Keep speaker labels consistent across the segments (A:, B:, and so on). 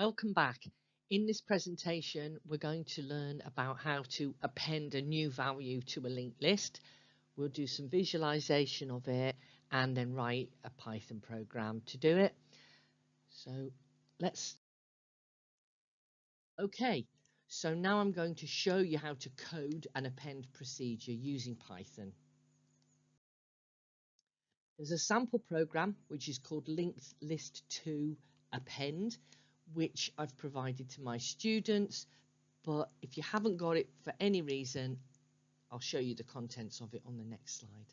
A: Welcome back. In this presentation, we're going to learn about how to append a new value to a linked list. We'll do some visualization of it and then write a Python program to do it. Okay, so now I'm going to show you how to code an append procedure using Python. There's a sample program which is called linked list to append, which I've provided to my students, but if you haven't got it for any reason, I'll show you the contents of it on the next slide.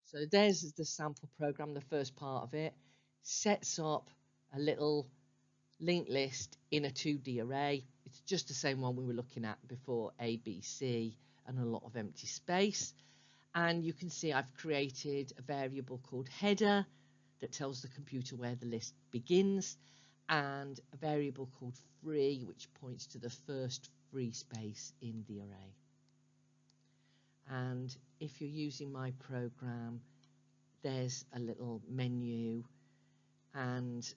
A: So there's the sample program, the first part of it, sets up a little linked list in a 2D array. It's just the same one we were looking at before, A, B, C, and a lot of empty space. And you can see I've created a variable called header that tells the computer where the list begins, and a variable called free, which points to the first free space in the array. And if you're using my program, there's a little menu and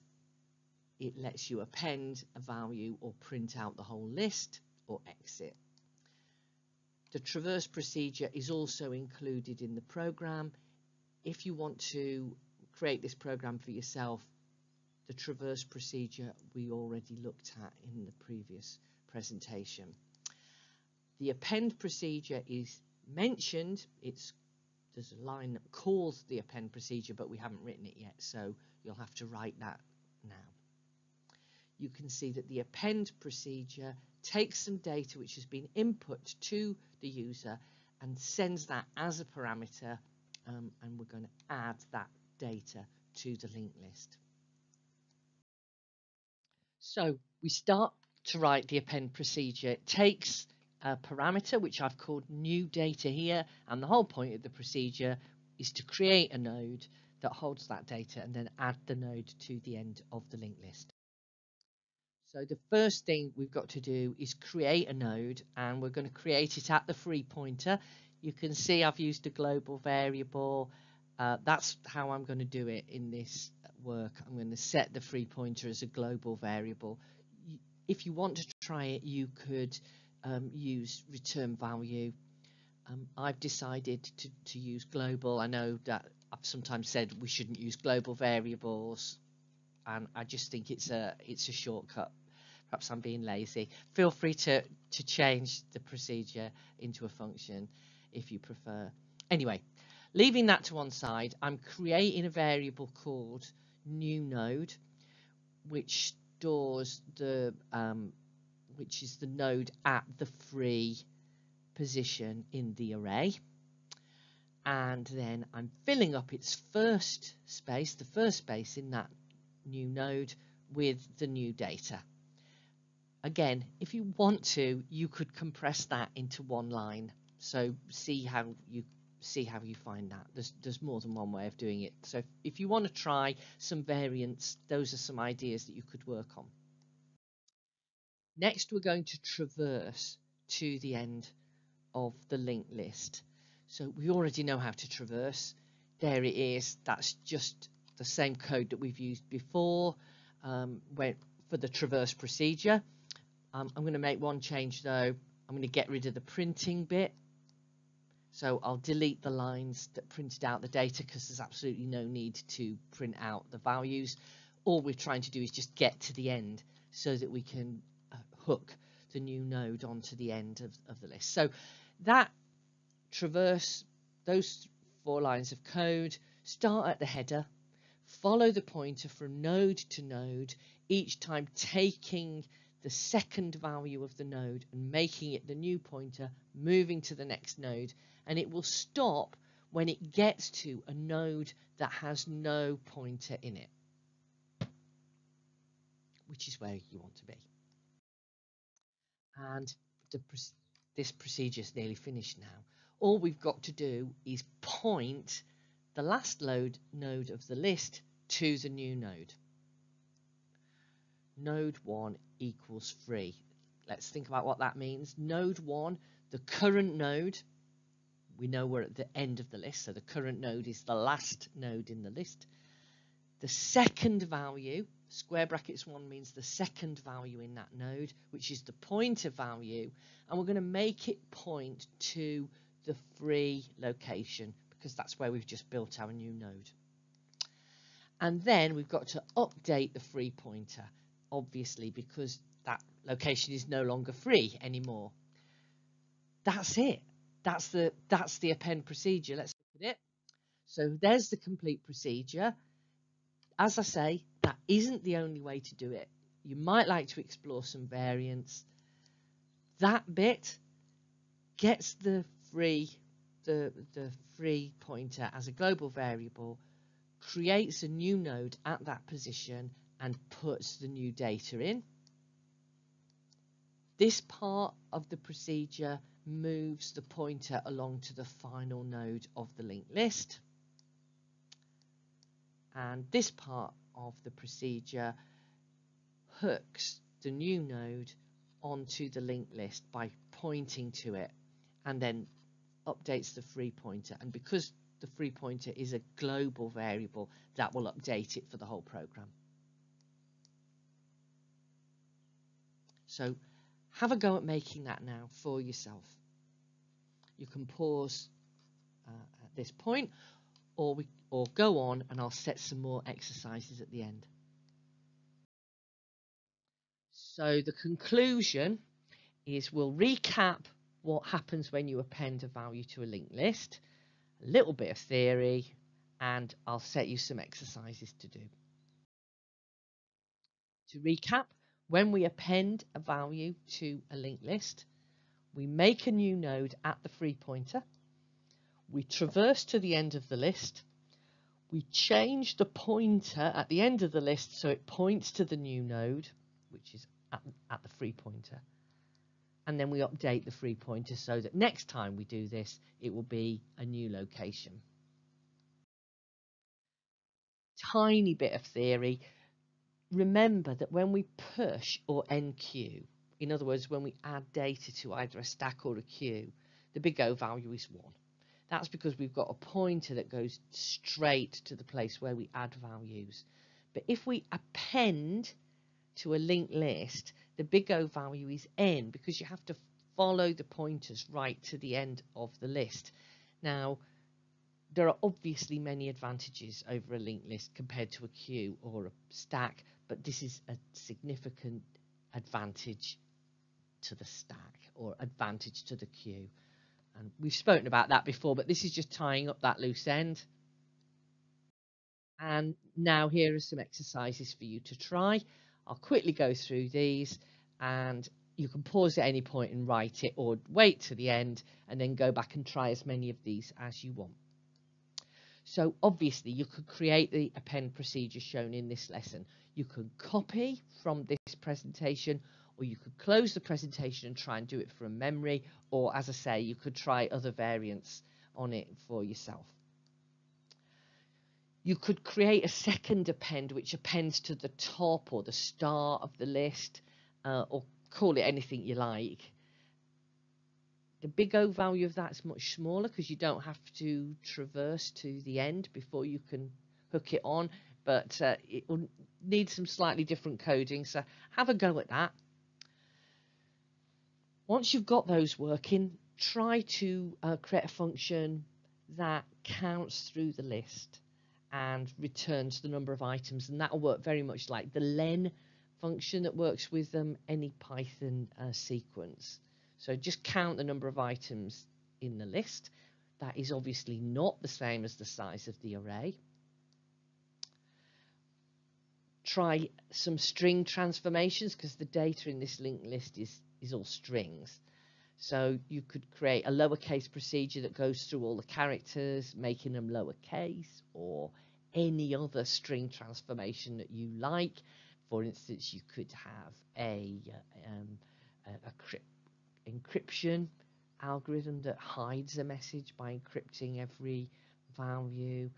A: it lets you append a value or print out the whole list or exit. The traverse procedure is also included in the program. If you want to create this program for yourself, the traverse procedure we already looked at in the previous presentation. The append procedure is mentioned. There's a line that calls the append procedure, but we haven't written it yet, so you'll have to write that now. You can see that the append procedure takes some data which has been input to the user and sends that as a parameter, and we're going to add that data to the linked list. So we start to write the append procedure. It takes a parameter which I've called newdata here, and the whole point of the procedure is to create a node that holds that data and then add the node to the end of the linked list. So the first thing we've got to do is create a node, and we're going to create it at the free pointer. You can see I've used a global variable. That's how I'm going to do it in this work. I'm going to set the free pointer as a global variable. If you want to try it, you could use return value. I've decided to use global. I know that I've sometimes said we shouldn't use global variables, and I just think it's a shortcut. Perhaps I'm being lazy. Feel free to change the procedure into a function if you prefer. Anyway, leaving that to one side, I'm creating a variable called new node, which stores which is the node at the free position in the array. And then I'm filling up its first space, the first space in that new node, with the new data. Again, if you want to, you could compress that into one line. So see how you find that. There's more than one way of doing it. So if you want to try some variants, those are some ideas that you could work on. Next, we're going to traverse to the end of the linked list. So we already know how to traverse. There it is. That's just the same code that we've used before for the traverse procedure. I'm going to make one change though. I'm going to get rid of the printing bit. So I'll delete the lines that printed out the data because there's absolutely no need to print out the values. All we're trying to do is just get to the end so that we can hook the new node onto the end of the list. So that traverse, those 4 lines of code, start at the header, follow the pointer from node to node, each time taking the second value of the node and making it the new pointer, moving to the next node, and it will stop when it gets to a node that has no pointer in it, which is where you want to be. And this procedure is nearly finished now. All we've got to do is point the last node of the list to the new node. Node 1 equals free. Let's think about what that means. Node 1, the current node, we know we're at the end of the list, so the current node is the last node in the list. The second value, Square brackets 1 means the second value in that node, which is the pointer value, and we're going to make it point to the free location because that's where we've just built our new node. And then we've got to update the free pointer, obviously, because that location is no longer free anymore. That's it. That's the append procedure. Let's look at it. So there's the complete procedure. As I say, that isn't the only way to do it. You might like to explore some variants. That bit gets the free pointer as a global variable, creates a new node at that position, and puts the new data in. This part of the procedure moves the pointer along to the final node of the linked list. And this part of the procedure hooks the new node onto the linked list by pointing to it, and then updates the free pointer. And because the free pointer is a global variable, that will update it for the whole program. So have a go at making that now for yourself. You can pause at this point, or go on, and I'll set some more exercises at the end. So the conclusion is we'll recap what happens when you append a value to a linked list, a little bit of theory, and I'll set you some exercises to do. To recap, when we append a value to a linked list, we make a new node at the free pointer, we traverse to the end of the list, we change the pointer at the end of the list so it points to the new node, which is at the free pointer, and then we update the free pointer so that next time we do this, it will be a new location. Tiny bit of theory. Remember that when we push or enqueue, in other words, when we add data to either a stack or a queue, the big O value is 1. That's because we've got a pointer that goes straight to the place where we add values. But if we append to a linked list, the big O value is n, because you have to follow the pointers right to the end of the list. Now, there are obviously many advantages over a linked list compared to a queue or a stack, but this is a significant advantage to the stack or advantage to the queue. And we've spoken about that before, but this is just tying up that loose end. And now here are some exercises for you to try. I'll quickly go through these, and you can pause at any point and write it, or wait to the end and then go back and try as many of these as you want. So obviously you could create the append procedure shown in this lesson. You could copy from this presentation, or you could close the presentation and try and do it from memory, or as I say, you could try other variants on it for yourself. You could create a second append which appends to the top or the star of the list, or call it anything you like. The big O value of that is much smaller because you don't have to traverse to the end before you can hook it on, but it will need some slightly different coding, so have a go at that. Once you've got those working, try to create a function that counts through the list and returns the number of items, and that will work very much like the len function that works with any Python sequence. So just count the number of items in the list. That is obviously not the same as the size of the array. Try some string transformations because the data in this linked list is all strings. So you could create a lowercase procedure that goes through all the characters, making them lowercase, or any other string transformation that you like. For instance, you could have a encryption algorithm that hides a message by encrypting every value,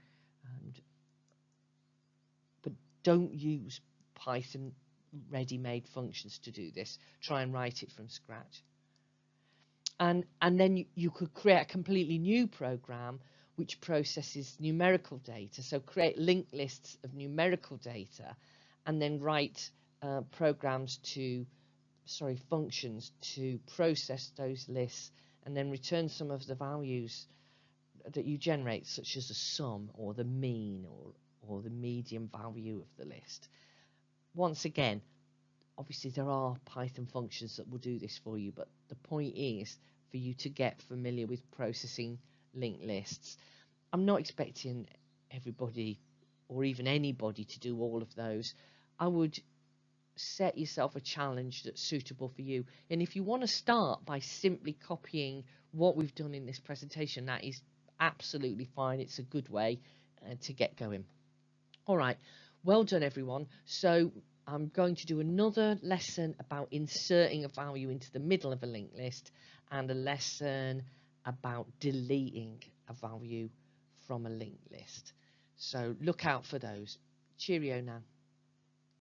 A: but don't use Python ready-made functions to do this. Try and write it from scratch. And then you could create a completely new program which processes numerical data. So create linked lists of numerical data and then write functions to process those lists, and then return some of the values that you generate, such as the sum or the mean or the median value of the list. Once again, obviously there are Python functions that will do this for you, but the point is for you to get familiar with processing linked lists. I'm not expecting everybody or even anybody to do all of those. I would set yourself a challenge that's suitable for you. And if you want to start by simply copying what we've done in this presentation, that is absolutely fine. It's a good way to get going. All right, well done everyone. So I'm going to do another lesson about inserting a value into the middle of a linked list, and a lesson about deleting a value from a linked list. So look out for those. Cheerio now.